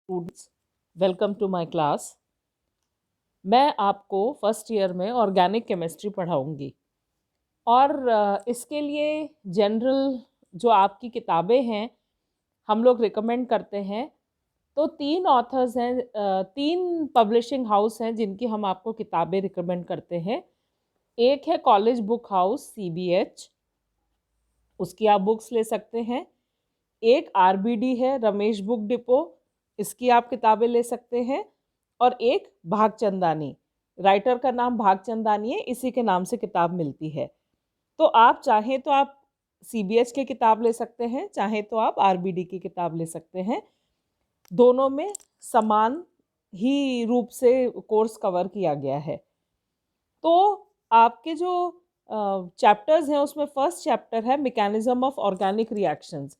Students, welcome to my class. मैं आपको first year में ऑर्गेनिक केमिस्ट्री पढ़ाऊंगी और इसके लिए जनरल जो आपकी किताबें हैं हम लोग रिकमेंड करते हैं। तो तीन ऑथर्स हैं, तीन पब्लिशिंग हाउस हैं जिनकी हम आपको किताबें रिकमेंड करते हैं। एक है कॉलेज बुक हाउस CBH, उसकी आप बुक्स ले सकते हैं। एक RBD है, रमेश बुक डिपो, इसकी आप किताबें ले सकते हैं। और एक भागचंदानी, राइटर का नाम भागचंदानी है, इसी के नाम से किताब मिलती है। तो आप चाहें तो आप CBH की किताब ले सकते हैं, चाहें तो आप RBD की किताब ले सकते हैं। दोनों में समान ही रूप से कोर्स कवर किया गया है। तो आपके जो चैप्टर्स हैं उसमें फर्स्ट चैप्टर है मैकेनिज्म ऑफ ऑर्गेनिक रिएक्शंस।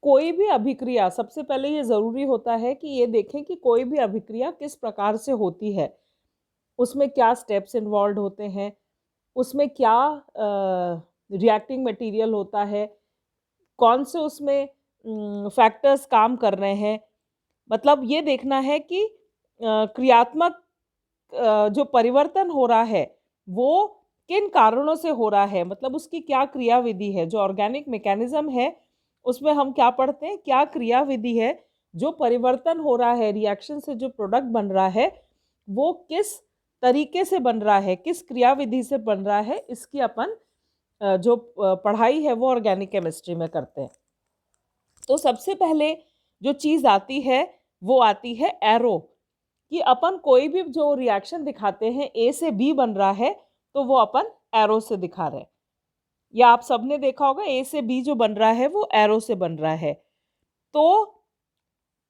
कोई भी अभिक्रिया, सबसे पहले ये ज़रूरी होता है कि ये देखें कि कोई भी अभिक्रिया किस प्रकार से होती है, उसमें क्या स्टेप्स इन्वॉल्व होते हैं, उसमें क्या रिएक्टिंग मटेरियल होता है, कौन से उसमें फैक्टर्स काम कर रहे हैं। मतलब ये देखना है कि क्रियात्मक जो परिवर्तन हो रहा है वो किन कारणों से हो रहा है, मतलब उसकी क्या क्रियाविधि है। जो ऑर्गेनिक मैकेनिज्म है उसमें हम क्या पढ़ते हैं, क्या क्रियाविधि है, जो परिवर्तन हो रहा है, रिएक्शन से जो प्रोडक्ट बन रहा है वो किस तरीके से बन रहा है, किस क्रियाविधि से बन रहा है, इसकी अपन जो पढ़ाई है वो ऑर्गेनिक केमिस्ट्री में करते हैं। तो सबसे पहले जो चीज़ आती है वो आती है एरो, कि अपन कोई भी जो रिएक्शन दिखाते हैं A से B बन रहा है तो वो अपन एरो से दिखा रहे हैं। या आप सबने देखा होगा A से B जो बन रहा है वो एरो से बन रहा है। तो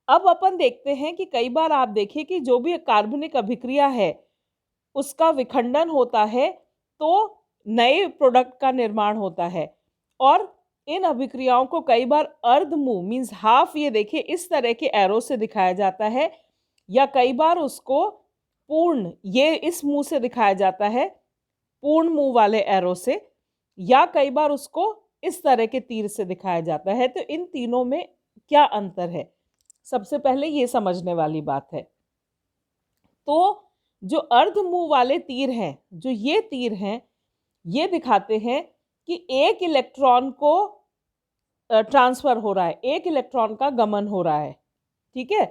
अब अपन देखते हैं कि कई बार आप देखिए कि जो भी कार्बनिक अभिक्रिया है उसका विखंडन होता है तो नए प्रोडक्ट का निर्माण होता है। और इन अभिक्रियाओं को कई बार अर्ध मुंह मीन्स हाफ, ये देखिए इस तरह के एरो से दिखाया जाता है, या कई बार उसको पूर्ण, ये इस मुंह से दिखाया जाता है पूर्ण मुंह वाले एरो से, या कई बार उसको इस तरह के तीर से दिखाया जाता है। तो इन तीनों में क्या अंतर है, सबसे पहले ये समझने वाली बात है। तो जो अर्ध मुंह वाले तीर हैं, जो ये तीर हैं, ये दिखाते हैं कि एक इलेक्ट्रॉन को ट्रांसफर हो रहा है, एक इलेक्ट्रॉन का गमन हो रहा है। ठीक है,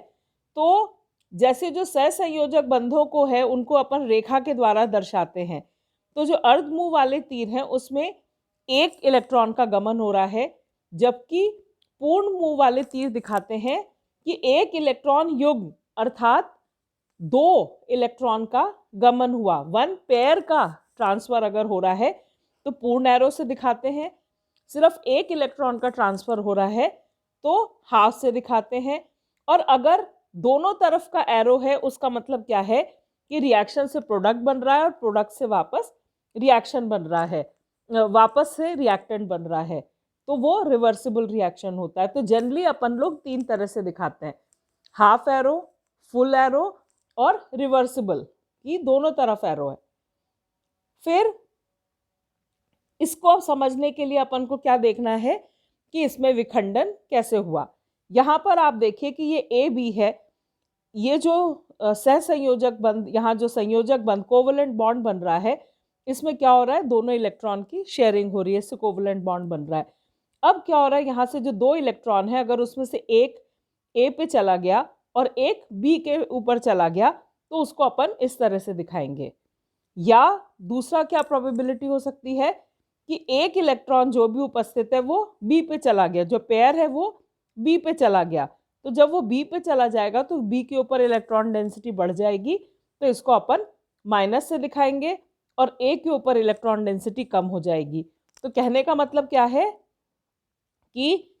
तो जैसे जो सहसंयोजक बंधों को है उनको अपन रेखा के द्वारा दर्शाते हैं, तो जो अर्ध मुंह वाले तीर हैं उसमें एक इलेक्ट्रॉन का गमन हो रहा है, जबकि पूर्ण मुंह वाले तीर दिखाते हैं कि एक इलेक्ट्रॉन युग्म अर्थात दो इलेक्ट्रॉन का गमन हुआ, वन पेयर का ट्रांसफर अगर हो रहा है तो पूर्ण एरो से दिखाते हैं। सिर्फ एक इलेक्ट्रॉन का ट्रांसफर हो रहा है तो हाफ से दिखाते हैं। और अगर दोनों तरफ का एरो है उसका मतलब क्या है कि रिएक्शन से प्रोडक्ट बन रहा है और प्रोडक्ट से वापस रिएक्शन बन रहा है, वापस से रिएक्टेंट बन रहा है, तो वो रिवर्सिबल रिएक्शन होता है। तो जनरली अपन लोग तीन तरह से दिखाते हैं, हाफ एरो, फुल एरो और रिवर्सिबल, की दोनों तरफ एरो है। फिर इसको समझने के लिए अपन को क्या देखना है कि इसमें विखंडन कैसे हुआ। यहाँ पर आप देखिए कि ये AB है, ये जो सहसंयोजक बंध, यहाँ जो संयोजक बंध कोवलेंट बॉन्ड बन रहा है, इसमें क्या हो रहा है, दोनों इलेक्ट्रॉन की शेयरिंग हो रही है, इससे कोवलेंट बॉन्ड बन रहा है। अब क्या हो रहा है, यहाँ से जो दो इलेक्ट्रॉन है अगर उसमें से एक A पे चला गया और एक B के ऊपर चला गया तो उसको अपन इस तरह से दिखाएंगे। या दूसरा क्या प्रोबेबिलिटी हो सकती है कि एक इलेक्ट्रॉन जो भी उपस्थित है वो B पे चला गया, जो पेयर है वो B पे चला गया, तो जब वो B पे चला जाएगा तो B के ऊपर इलेक्ट्रॉन डेंसिटी बढ़ जाएगी, तो इसको अपन माइनस से दिखाएंगे, और A के ऊपर इलेक्ट्रॉन डेंसिटी कम हो जाएगी। तो कहने का मतलब क्या है कि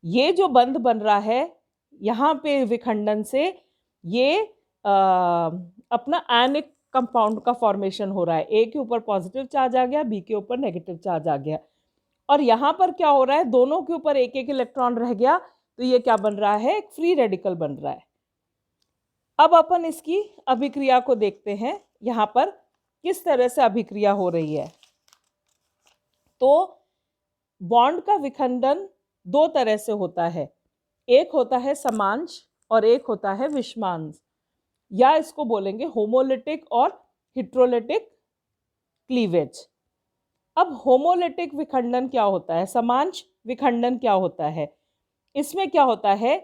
ये जो बंध बन रहा है यहाँ पे विखंडन से, ये अपना आयनिक कंपाउंड का फॉर्मेशन हो रहा है, ए के ऊपर पॉजिटिव चार्ज आ गया, बी के ऊपर नेगेटिव चार्ज आ गया, और यहाँ पर क्या हो रहा है, दोनों के ऊपर एक एक इलेक्ट्रॉन रह गया, तो ये क्या बन रहा है, एक फ्री रेडिकल बन रहा है। अब अपन इसकी अभिक्रिया को देखते हैं, यहाँ पर किस तरह से अभिक्रिया हो रही है। तो बॉन्ड का विखंडन दो तरह से होता है, एक होता है समांश और एक होता है विषमांश, या इसको बोलेंगे होमोलिटिक और हेट्रोलिटिक क्लीवेज। अब होमोलिटिक विखंडन क्या होता है, समांश विखंडन क्या होता है? इसमें क्या होता है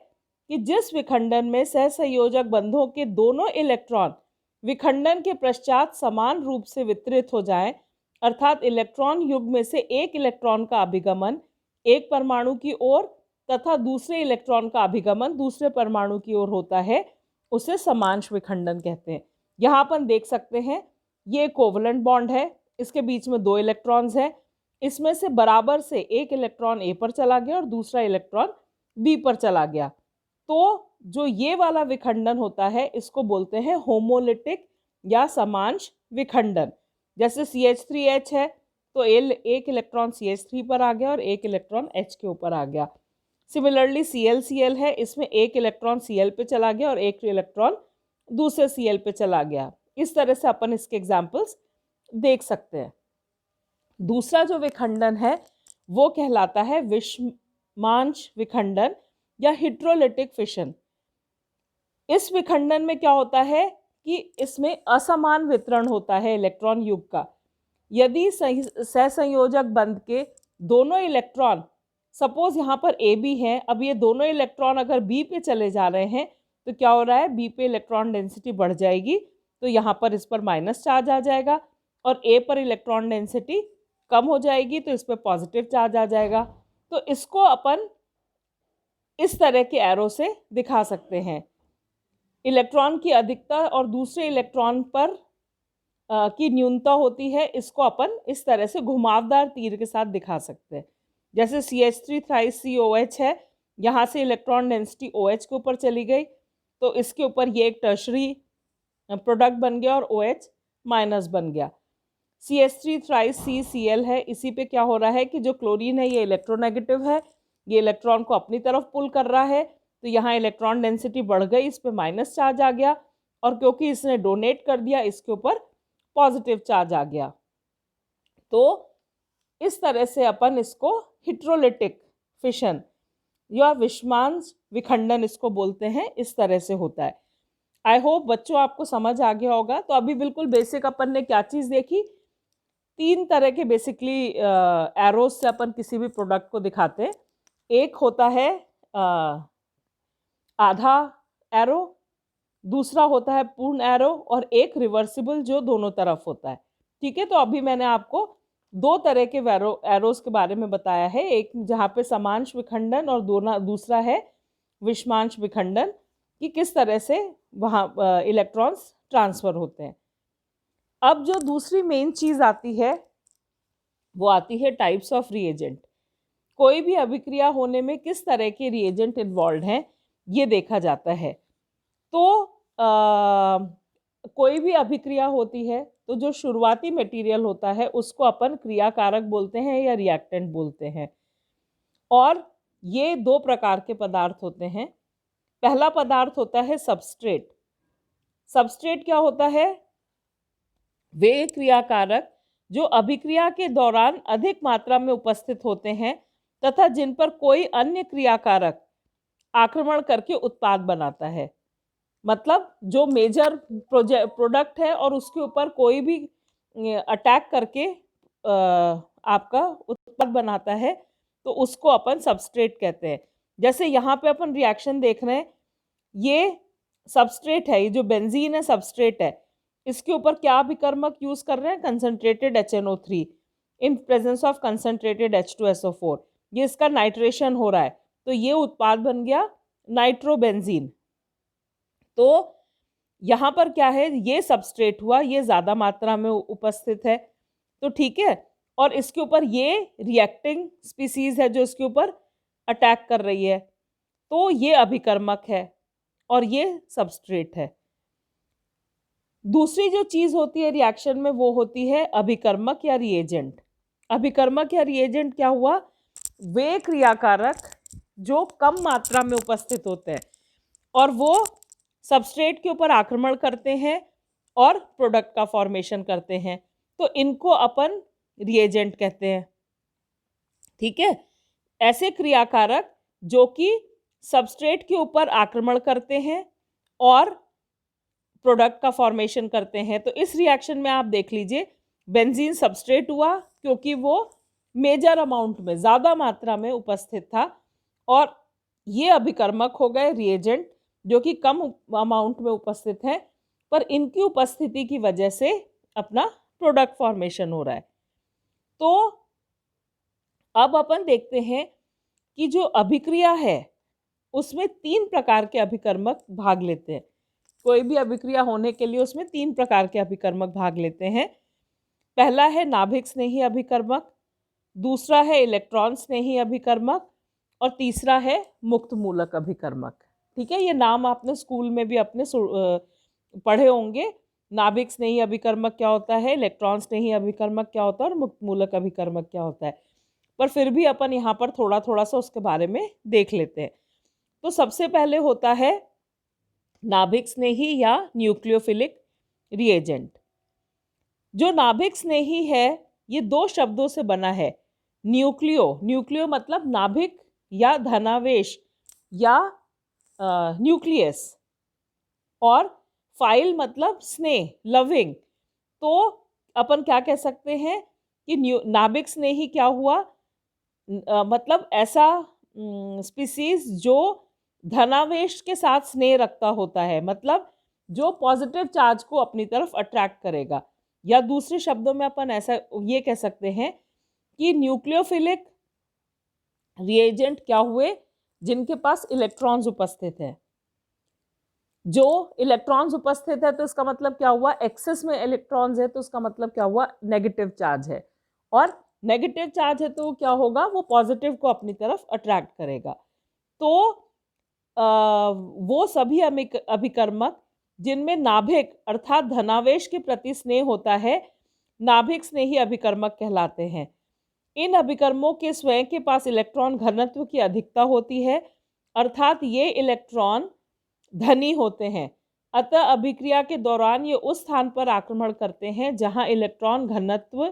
कि जिस विखंडन में सहसंयोजक बंधों के दोनों इलेक्ट्रॉन विखंडन के पश्चात समान रूप से वितरित हो जाएं, अर्थात इलेक्ट्रॉन युग्म में से एक इलेक्ट्रॉन का अभिगमन एक परमाणु की ओर तथा दूसरे इलेक्ट्रॉन का अभिगमन दूसरे परमाणु की ओर होता है, उसे समांश विखंडन कहते हैं। यहाँ अपन देख सकते हैं ये कोवलेंट बॉन्ड है, इसके बीच में दो इलेक्ट्रॉन्स हैं, इसमें से बराबर से एक इलेक्ट्रॉन ए पर चला गया और दूसरा इलेक्ट्रॉन बी पर चला गया। तो जो ये वाला विखंडन होता है इसको बोलते हैं होमोलिटिक या समांश विखंडन। जैसे CH3H है तो एक इलेक्ट्रॉन CH3 पर आ गया और एक इलेक्ट्रॉन H के ऊपर आ गया। सिमिलरली ClCl है, इसमें एक इलेक्ट्रॉन Cl पे चला गया और एक इलेक्ट्रॉन दूसरे Cl पे चला गया। इस तरह से अपन इसके एग्जाम्पल्स देख सकते हैं। दूसरा जो विखंडन है वो कहलाता है विषमांश विखंडन या हेट्रोलिटिक फिशन। इस विखंडन में क्या होता है कि इसमें असमान वितरण होता है इलेक्ट्रॉन युग्म का। यदि सहसंयोजक बंध के दोनों इलेक्ट्रॉन, सपोज यहाँ पर ए बी हैं, अब ये दोनों इलेक्ट्रॉन अगर बी पे चले जा रहे हैं तो क्या हो रहा है, बी पे इलेक्ट्रॉन डेंसिटी बढ़ जाएगी, तो यहाँ पर इस पर माइनस चार्ज आ जाएगा, और ए पर इलेक्ट्रॉन डेंसिटी कम हो जाएगी तो इस पर पॉजिटिव चार्ज आ जाएगा। तो इसको अपन इस तरह के एरो से दिखा सकते हैं। इलेक्ट्रॉन की अधिकता और दूसरे इलेक्ट्रॉन पर की न्यूनता होती है, इसको अपन इस तरह से घुमावदार तीर के साथ दिखा सकते हैं। जैसे CH3 थ्राइस COH है, यहाँ से इलेक्ट्रॉन डेंसिटी OH के ऊपर चली गई तो इसके ऊपर ये एक टर्शरी प्रोडक्ट बन गया और OH माइनस बन गया। CH3 थ्राइस CCl है, इसी पे क्या हो रहा है कि जो क्लोरीन है ये इलेक्ट्रोनेगेटिव है, ये इलेक्ट्रॉन को अपनी तरफ पुल कर रहा है, तो यहाँ इलेक्ट्रॉन डेंसिटी बढ़ गई, इस पे माइनस चार्ज आ गया, और क्योंकि इसने डोनेट कर दिया इसके ऊपर पॉजिटिव चार्ज आ गया। तो इस तरह से अपन इसको हेट्रोलिटिक फिशन या विषमांश विखंडन इसको बोलते हैं, इस तरह से होता है। आई होप बच्चों आपको समझ आ गया होगा। तो अभी बिल्कुल बेसिक अपन ने क्या चीज़ देखी, तीन तरह के बेसिकली एरोज से अपन किसी भी प्रोडक्ट को दिखाते हैं। एक होता है आधा एरो, दूसरा होता है पूर्ण एरो, और एक रिवर्सिबल जो दोनों तरफ होता है। ठीक है, तो अभी मैंने आपको दो तरह के एरोज के बारे में बताया है, एक जहाँ पे समांश विखंडन और दूसरा है विषमांश विखंडन, कि किस तरह से वहाँ इलेक्ट्रॉन्स ट्रांसफर होते हैं। अब जो दूसरी मेन चीज़ आती है वो आती है टाइप्स ऑफ रिएजेंट। कोई भी अभिक्रिया होने में किस तरह के रिएजेंट इन्वॉल्व हैं ये देखा जाता है। तो कोई भी अभिक्रिया होती है तो जो शुरुआती मटेरियल होता है उसको अपन क्रियाकारक बोलते हैं या रिएक्टेंट बोलते हैं। और ये दो प्रकार के पदार्थ होते हैं। पहला पदार्थ होता है सबस्ट्रेट। सबस्ट्रेट क्या होता है, वे क्रियाकारक जो अभिक्रिया के दौरान अधिक मात्रा में उपस्थित होते हैं तथा जिन पर कोई अन्य क्रियाकारक आक्रमण करके उत्पाद बनाता है। मतलब जो मेजर प्रोडक्ट है और उसके ऊपर कोई भी अटैक करके आपका उत्पाद बनाता है तो उसको अपन सबस्ट्रेट कहते हैं। जैसे यहाँ पे अपन रिएक्शन देख रहे हैं, ये सबस्ट्रेट है, ये जो बेंजीन है सबस्ट्रेट है, इसके ऊपर क्या अभिकर्मक यूज कर रहे हैं, concentrated HNO3 in presence of concentrated H2SO4। ये इसका नाइट्रेशन हो रहा है तो ये उत्पाद बन गया नाइट्रोबेंजीन। तो यहाँ पर क्या है, ये सबस्ट्रेट हुआ, ये ज़्यादा मात्रा में उपस्थित है, तो ठीक है, और इसके ऊपर ये रिएक्टिंग स्पीसीज है जो इसके ऊपर अटैक कर रही है, तो ये अभिकर्मक है और ये सबस्ट्रेट है। दूसरी जो चीज़ होती है रिएक्शन में वो होती है अभिकर्मक या रिएजेंट। अभिकर्मक या रिएजेंट क्या हुआ, वे क्रियाकारक जो कम मात्रा में उपस्थित होते हैं और वो सबस्ट्रेट के ऊपर आक्रमण करते हैं और प्रोडक्ट का फॉर्मेशन करते हैं, तो इनको अपन रिएजेंट कहते हैं। ठीक है, ऐसे क्रियाकारक जो कि सबस्ट्रेट के ऊपर आक्रमण करते हैं और प्रोडक्ट का फॉर्मेशन करते हैं। तो इस रिएक्शन में आप देख लीजिए, बेंजीन सबस्ट्रेट हुआ क्योंकि वो मेजर अमाउंट में, ज़्यादा मात्रा में उपस्थित था, और ये अभिकर्मक हो गए रिएजेंट जो कि कम अमाउंट में उपस्थित हैं, पर इनकी उपस्थिति की वजह से अपना प्रोडक्ट फॉर्मेशन हो रहा है। तो अब अपन देखते हैं कि जो अभिक्रिया है उसमें 3 प्रकार के अभिकर्मक भाग लेते हैं। कोई भी अभिक्रिया होने के लिए उसमें 3 प्रकार के अभिकर्मक भाग लेते हैं। पहला है नाभिक स्नेही अभिकर्मक, दूसरा है इलेक्ट्रॉन स्नेही अभिकर्मक, और तीसरा है मुक्त मूलक अभिकर्मक। ठीक है, ये नाम आपने स्कूल में भी अपने पढ़े होंगे। नाभिक स्नेही अभिकर्मक क्या होता है, इलेक्ट्रॉन स्नेही अभिकर्मक क्या होता है, और मुक्त मूलक अभिकर्मक क्या होता है, पर फिर भी अपन यहाँ पर थोड़ा थोड़ा सा उसके बारे में देख लेते हैं। तो सबसे पहले होता है नाभिक स्नेही या न्यूक्लियोफिलिक रिएजेंट। जो नाभिक स्नेही है ये 2 शब्दों से बना है। न्यूक्लियो मतलब नाभिक या धनावेश या न्यूक्लियस, और फाइल मतलब स्नेह, लविंग। तो अपन क्या कह सकते हैं कि नाभिक स्नेही क्या हुआ, मतलब ऐसा स्पीसीज जो धनावेश के साथ स्नेह रखता होता है, मतलब जो पॉजिटिव चार्ज को अपनी तरफ अट्रैक्ट करेगा। या दूसरे शब्दों में अपन ऐसा ये कह सकते हैं कि न्यूक्लियोफिलिक रिएजेंट क्या हुए, जिनके पास इलेक्ट्रॉन्स उपस्थित हैं। जो इलेक्ट्रॉन्स उपस्थित है तो इसका मतलब क्या हुआ, एक्सेस में इलेक्ट्रॉन्स है तो उसका मतलब क्या हुआ, नेगेटिव चार्ज है, और नेगेटिव चार्ज है तो क्या होगा, वो पॉजिटिव को अपनी तरफ अट्रैक्ट करेगा। तो वो सभी अभिकर्मक जिनमें नाभिक अर्थात धनावेश के प्रति स्नेह होता है, नाभिक स्नेही अभिकर्मक कहलाते हैं। इन अभिकर्मों के स्वयं के पास इलेक्ट्रॉन घनत्व की अधिकता होती है, अर्थात ये इलेक्ट्रॉन धनी होते हैं। अतः अभिक्रिया के दौरान ये उस स्थान पर आक्रमण करते हैं जहां इलेक्ट्रॉन घनत्व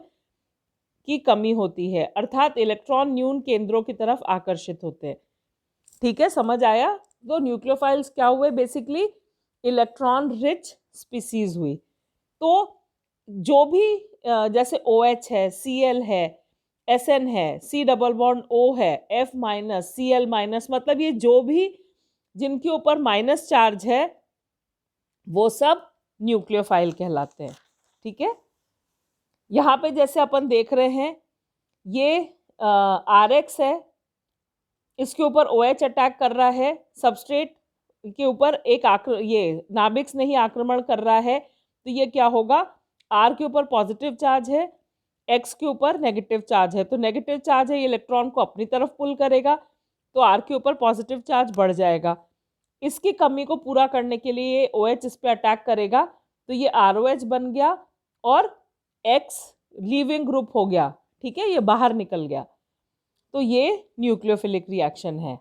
की कमी होती है, अर्थात इलेक्ट्रॉन न्यून केंद्रों की तरफ आकर्षित होते हैं। ठीक है, समझ आया। तो न्यूक्लियोफाइल्स क्या हुए, बेसिकली इलेक्ट्रॉन रिच स्पीसीज हुई। तो जो भी जैसे OH है, Cl है, Sn है, C डबल बॉन्ड O है, F माइनस, Cl माइनस, मतलब ये जो भी जिनके ऊपर माइनस चार्ज है वो सब न्यूक्लियोफाइल कहलाते हैं। ठीक है, यहाँ पे जैसे अपन देख रहे हैं ये RX है, इसके ऊपर OH अटैक कर रहा है, सबस्ट्रेट के ऊपर एक ये नाभिक स्नेही आक्रमण कर रहा है, तो ये क्या होगा, R के ऊपर पॉजिटिव चार्ज है, X के ऊपर नेगेटिव चार्ज है, तो नेगेटिव चार्ज है ये इलेक्ट्रॉन को अपनी तरफ पुल करेगा, तो R के ऊपर पॉजिटिव चार्ज बढ़ जाएगा। इसकी कमी को पूरा करने के लिए ये OH इस पे अटैक करेगा, तो ये ROH बन गया और X लीविंग ग्रुप हो गया। ठीक है, ये बाहर निकल गया। तो ये न्यूक्लियोफिलिक रिएक्शन है।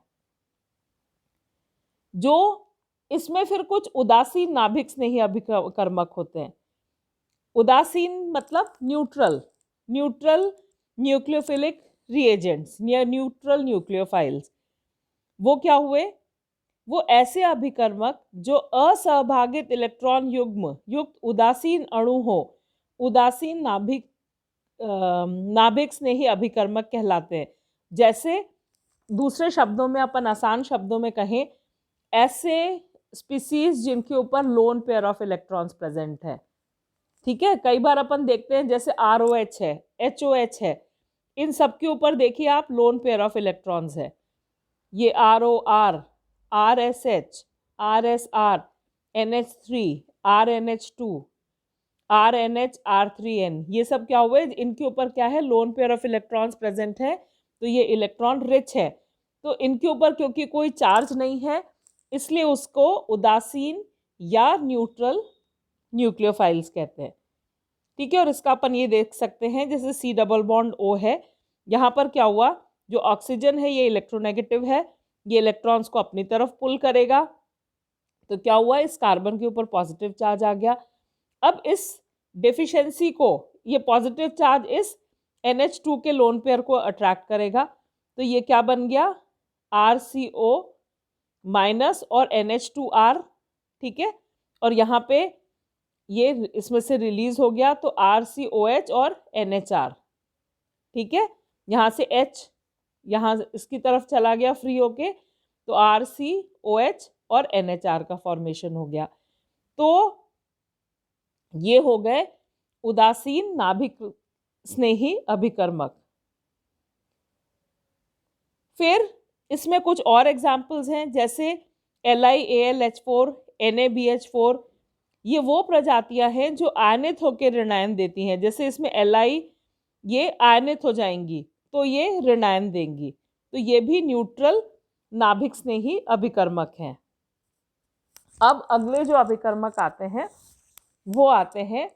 जो इसमें फिर कुछ उदासीन नाभिक स्नेही अभिकर्मक होते हैं। उदासीन मतलब न्यूट्रल न्यूक्लियोफिलिक रिएजेंट्स या न्यूट्रल न्यूक्लियोफाइल्स। वो क्या हुए, वो ऐसे अभिकर्मक जो असहभागित इलेक्ट्रॉन युग्म युक्त उदासीन अणु हो, उदासीन नाभिक स्नेही अभिकर्मक कहलाते हैं। जैसे दूसरे शब्दों में, अपन आसान शब्दों में कहें, ऐसे स्पीसीज जिनके ऊपर lone pair of electrons present है। ठीक है, कई बार अपन देखते हैं जैसे ROH है, HOH है, इन सब के ऊपर देखिए आप लोन पेयर ऑफ इलेक्ट्रॉन्स है। ये ROR, RSH, RSR, NH3, RNH2, RNH, R3N, ये सब क्या हुए, इनके ऊपर क्या है, lone pair of electrons present है, तो ये इलेक्ट्रॉन रिच है। तो इनके ऊपर क्योंकि कोई चार्ज नहीं है, इसलिए उसको उदासीन या न्यूट्रल न्यूक्लियोफाइल्स कहते हैं। ठीक है, और इसका अपन ये देख सकते हैं जैसे C डबल बॉन्ड O है, यहाँ पर क्या हुआ, जो ऑक्सीजन है ये इलेक्ट्रोनेगेटिव है, ये इलेक्ट्रॉन्स को अपनी तरफ पुल करेगा, तो क्या हुआ, इस कार्बन के ऊपर पॉजिटिव चार्ज आ गया। अब इस डेफिशिएंसी को, ये पॉजिटिव चार्ज इस NH2 के लोन पेयर को अट्रैक्ट करेगा, तो ये क्या बन गया, RCO माइनस और NH2R, ठीक है, और यहाँ पे ये इसमें से रिलीज हो गया तो RCOH और NHR, ठीक है, यहाँ से H यहाँ इसकी तरफ चला गया फ्री होके तो RCOH और NHR का फॉर्मेशन हो गया। तो ये हो गए उदासीन नाभिक स्नेही अभिकर्मक। फिर इसमें कुछ और एग्जाम्पल्स हैं, जैसे LiAlH4, NaBH4, ये वो प्रजातियां हैं जो आयनित होकर ऋणायन देती हैं। जैसे इसमें Li ये आयनित हो जाएंगी तो ये ऋणायन देंगी, तो ये भी न्यूट्रल नाभिक स्नेही अभिकर्मक हैं। अब अगले जो अभिकर्मक आते हैं वो आते हैं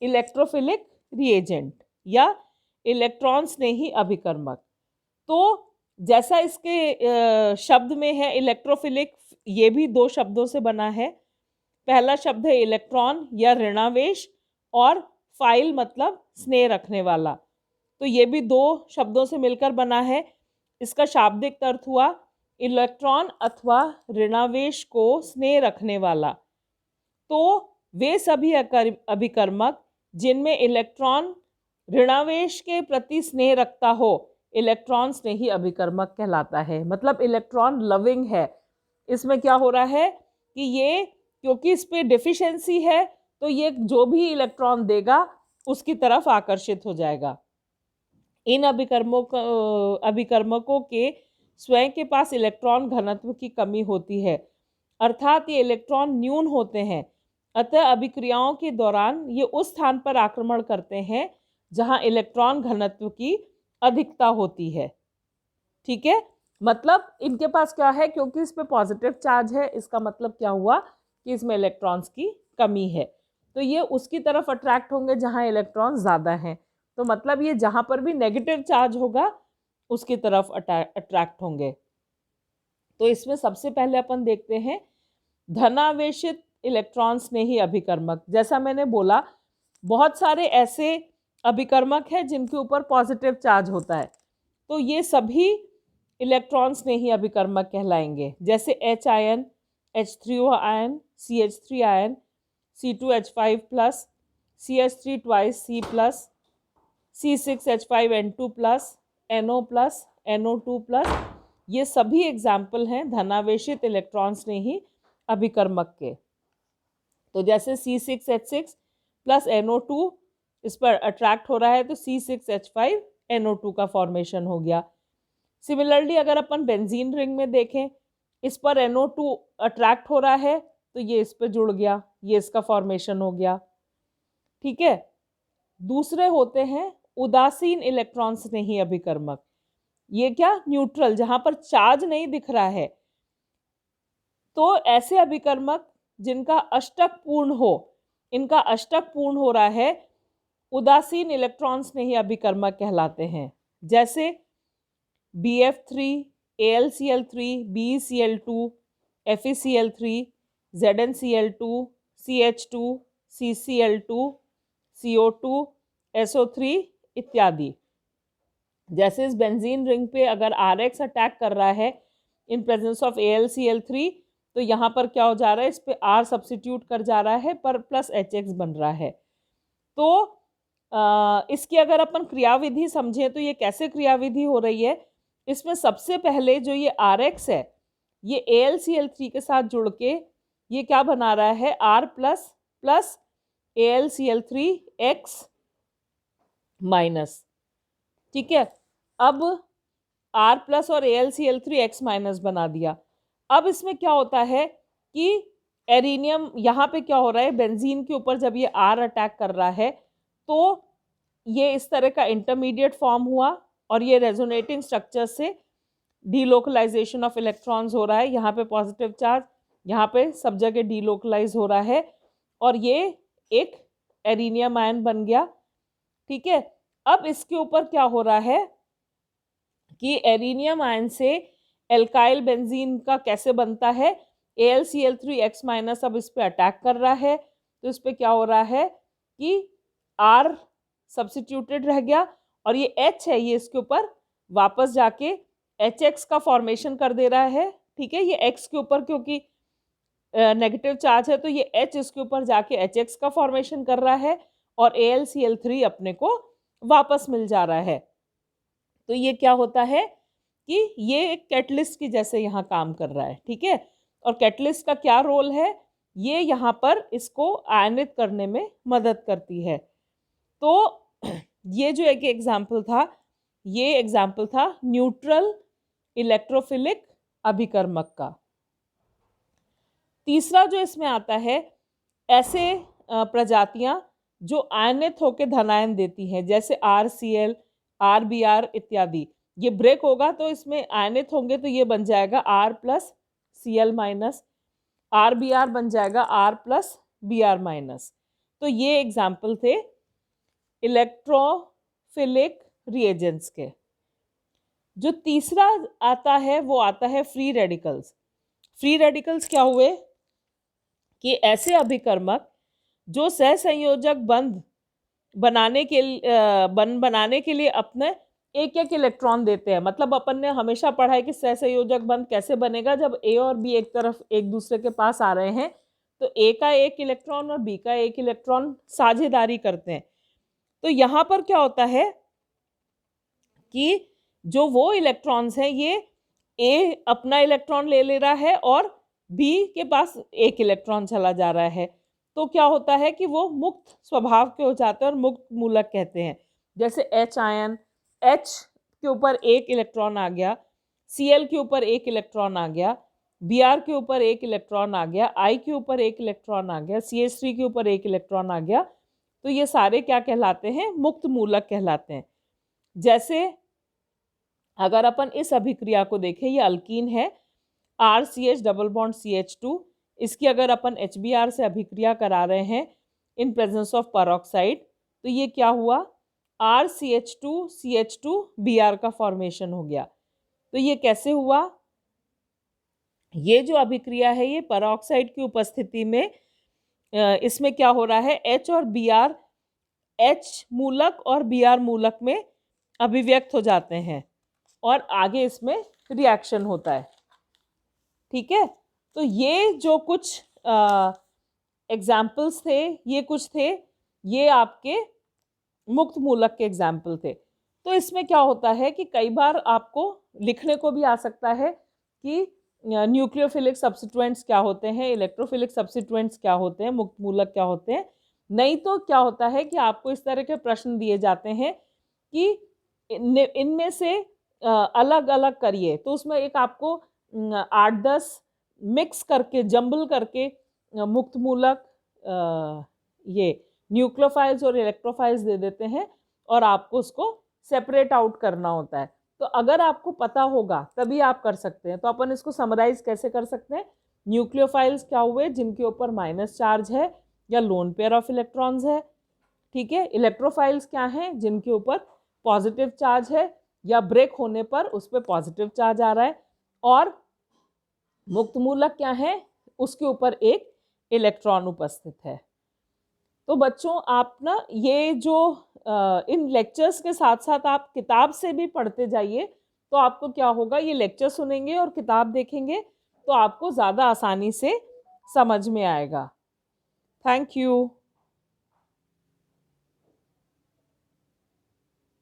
इलेक्ट्रोफिलिक रिएजेंट या इलेक्ट्रॉन स्नेही अभिकर्मक। तो जैसा इसके शब्द में है इलेक्ट्रोफिलिक, ये भी दो शब्दों से बना है। पहला शब्द है इलेक्ट्रॉन या ऋणावेश, और फाइल मतलब स्नेह रखने वाला, तो ये भी दो शब्दों से मिलकर बना है। इसका शाब्दिक अर्थ हुआ इलेक्ट्रॉन अथवा ऋणावेश को स्नेह रखने वाला। तो वे सभी अभिकर्मक जिनमें इलेक्ट्रॉन ऋणावेश के प्रति स्नेह रखता हो इलेक्ट्रॉन स्नेही अभिकर्मक कहलाता है। मतलब इलेक्ट्रॉन लविंग है। इसमें क्या हो रहा है कि ये क्योंकि इस पे डिफिशिएंसी है तो ये जो भी इलेक्ट्रॉन देगा उसकी तरफ आकर्षित हो जाएगा। इन अभिकर्मकों के स्वयं के पास इलेक्ट्रॉन घनत्व की कमी होती है, अर्थात ये इलेक्ट्रॉन न्यून होते हैं। अतः अभिक्रियाओं के दौरान ये उस स्थान पर आक्रमण करते हैं जहां इलेक्ट्रॉन घनत्व की अधिकता होती है, ठीक है। मतलब इनके पास क्या है, क्योंकि इस पे पॉजिटिव चार्ज है, इसका मतलब क्या हुआ कि इसमें इलेक्ट्रॉन्स की कमी है, तो ये उसकी तरफ अट्रैक्ट होंगे जहां इलेक्ट्रॉन ज़्यादा हैं। तो मतलब ये जहां पर भी नेगेटिव चार्ज होगा उसकी तरफ अट्रैक्ट होंगे। तो इसमें सबसे पहले अपन देखते हैं धनावेशित इलेक्ट्रॉन स्नेही अभिकर्मक। जैसा मैंने बोला बहुत सारे ऐसे अभिकर्मक है जिनके ऊपर पॉजिटिव चार्ज होता है, तो ये सभी इलेक्ट्रॉन स्नेही अभिकर्मक कहलाएंगे। जैसे H ion, H3O ion, CH3 ion, C2H5+, CH3 twice C+, C6H5N2+, NO+, NO2+, ये सभी एग्जाम्पल हैं धनावेशित इलेक्ट्रॉन स्नेही अभिकर्मक के। तो जैसे C6H6 प्लस NO2 इस पर अट्रैक्ट हो रहा है तो C6H5NO2 का फॉर्मेशन हो गया। सिमिलरली अगर अपन बेंजीन रिंग में देखें, इस पर NO2 अट्रैक्ट हो रहा है तो ये इस पर जुड़ गया, ये इसका फॉर्मेशन हो गया, ठीक है। दूसरे होते हैं उदासीन इलेक्ट्रॉन स्नेही अभिकर्मक। ये क्या, न्यूट्रल, जहां पर चार्ज नहीं दिख रहा है। तो ऐसे अभिकर्मक जिनका अष्टक पूर्ण हो, इनका अष्टक पूर्ण हो रहा है, उदासीन इलेक्ट्रॉन स्नेही अभिकर्मक कहलाते हैं। जैसे BF3, AlCl3, BeCl2, FeCl3, ZnCl2, CH2, CCl2, CO2, SO3 इत्यादि। जैसे इस बेंजीन रिंग पे अगर RX अटैक कर रहा है इन प्रेजेंस ऑफ AlCl3 तो यहाँ पर क्या हो जा रहा है, इस पे R सब्स्टिट्यूट कर जा रहा है पर प्लस HX बन रहा है। तो इसकी अगर अपन क्रियाविधि समझें तो ये कैसे क्रियाविधि हो रही है, इसमें सबसे पहले जो ये RX है ये AlCl3 के साथ जुड़ के ये क्या बना रहा है, R प्लस AlCl3X माइनस, ठीक है। अब R प्लस और AlCl3X माइनस बना दिया। अब इसमें क्या होता है कि एरिनियम यहाँ पे क्या हो रहा है, बेंजीन के ऊपर जब ये R अटैक कर रहा है तो ये इस तरह का इंटरमीडिएट फॉर्म हुआ और ये रेजोनेटिंग स्ट्रक्चर से डीलोकलाइजेशन ऑफ इलेक्ट्रॉन्स हो रहा है। यहाँ पे पॉजिटिव चार्ज, यहाँ पे सब जगह डीलोकलाइज हो रहा है और ये एक एरिनियम आयन बन गया, ठीक है। अब इसके ऊपर क्या हो रहा है कि एरिनियम आयन से एल्काइल बेंजीन का कैसे बनता है, AlCl3X माइनस अब इस पे अटैक कर रहा है तो इस पे क्या हो रहा है कि R सब्स्टिट्यूटेड रह गया और ये H है ये इसके ऊपर वापस जाके HX का फॉर्मेशन कर दे रहा है, ठीक है, ये X के ऊपर क्योंकि नेगेटिव चार्ज है तो ये H इसके ऊपर जाके HX का फॉर्मेशन कर रहा है और AlCl3 अपने को वापस मिल जा रहा है। तो ये क्या होता है कि ये एक कैटलिस्ट की जैसे यहाँ काम कर रहा है, ठीक है। और कैटलिस्ट का क्या रोल है, ये यहाँ पर इसको आयनित करने में मदद करती है। तो ये जो एक एग्जाम्पल था, ये एग्जाम्पल था न्यूट्रल इलेक्ट्रोफिलिक अभिकर्मक का। तीसरा जो इसमें आता है, ऐसे प्रजातियां जो आयनित होकर धनायन देती हैं, जैसे RCl, RBr इत्यादि। ये ब्रेक होगा तो इसमें आयनित होंगे तो ये बन जाएगा R+Cl-, RBr बन जाएगा R+Br-। तो ये एग्जाम्पल थे इलेक्ट्रोफिलिक रिएजेंट्स के। जो तीसरा आता है वो आता है फ्री रेडिकल्स। फ्री रेडिकल्स क्या हुए कि ऐसे अभिकर्मक जो सहसंयोजक बंध बनाने के लिए अपने एक एक इलेक्ट्रॉन देते हैं। मतलब अपन ने हमेशा पढ़ा है कि सहसंयोजक बंध कैसे बनेगा, जब A और B एक तरफ एक दूसरे के पास आ रहे हैं तो A का एक इलेक्ट्रॉन और B का एक इलेक्ट्रॉन साझेदारी करते हैं। तो यहाँ पर क्या होता है कि जो वो इलेक्ट्रॉन्स हैं, ये A अपना इलेक्ट्रॉन ले रहा है और B के पास एक इलेक्ट्रॉन चला जा रहा है। तो क्या होता है कि वो मुक्त स्वभाव के हो जाते हैं और मुक्त मूलक कहते हैं। जैसे H आयन, H के ऊपर एक इलेक्ट्रॉन आ गया, Cl के ऊपर एक इलेक्ट्रॉन आ गया, Br के ऊपर एक इलेक्ट्रॉन आ गया, I के ऊपर एक इलेक्ट्रॉन आ गया, CH3 के ऊपर एक इलेक्ट्रॉन आ गया। तो ये सारे क्या कहलाते हैं, मुक्त मूलक कहलाते हैं। जैसे अगर अपन इस अभिक्रिया को देखें, ये अल्कीन है, RCH डबल बॉन्ड CH2, इसकी अगर अपन HBr से अभिक्रिया करा रहे हैं इन प्रेजेंस ऑफ परऑक्साइड, तो ये क्या हुआ, RCH2 CH2 Br का फॉर्मेशन हो गया। तो ये कैसे हुआ, ये जो अभिक्रिया है ये परऑक्साइड की उपस्थिति में इसमें क्या हो रहा है, H और Br, H मूलक और Br मूलक में अभिव्यक्त हो जाते हैं और आगे इसमें रिएक्शन होता है, ठीक है। तो ये जो कुछ एग्जाम्पल्स थे, ये कुछ थे, ये आपके मुक्त मूलक के एग्जाम्पल थे। तो इसमें क्या होता है कि कई बार आपको लिखने को भी आ सकता है कि न्यूक्लियोफिलिक सब्स्टिट्यूएंट्स क्या होते हैं, इलेक्ट्रोफिलिक सब्स्टिट्यूएंट्स क्या होते हैं, मुक्त मूलक क्या होते हैं। नहीं तो क्या होता है कि आपको इस तरह के प्रश्न दिए जाते हैं कि इनमें से अलग अलग करिए, तो उसमें एक आपको 8-10 मिक्स करके, जंबल करके मुक्त मूलक, ये न्यूक्लियोफाइल्स और इलेक्ट्रोफाइल्स दे देते हैं और आपको उसको सेपरेट आउट करना होता है। तो अगर आपको पता होगा तभी आप कर सकते हैं। तो अपन इसको समराइज कैसे कर सकते हैं, न्यूक्लियोफाइल्स क्या हुए, जिनके ऊपर माइनस चार्ज है या लोन पेयर ऑफ इलेक्ट्रॉन्स है, ठीक है। इलेक्ट्रोफाइल्स क्या हैं, जिनके ऊपर पॉजिटिव चार्ज है या ब्रेक होने पर उस पर पॉजिटिव चार्ज आ रहा है। और मुक्त मूलक क्या है, उसके ऊपर एक इलेक्ट्रॉन उपस्थित है। तो बच्चों आप ना ये जो इन लेक्चर्स के साथ साथ आप किताब से भी पढ़ते जाइए, तो आपको क्या होगा, ये लेक्चर सुनेंगे और किताब देखेंगे तो आपको ज़्यादा आसानी से समझ में आएगा। Thank you.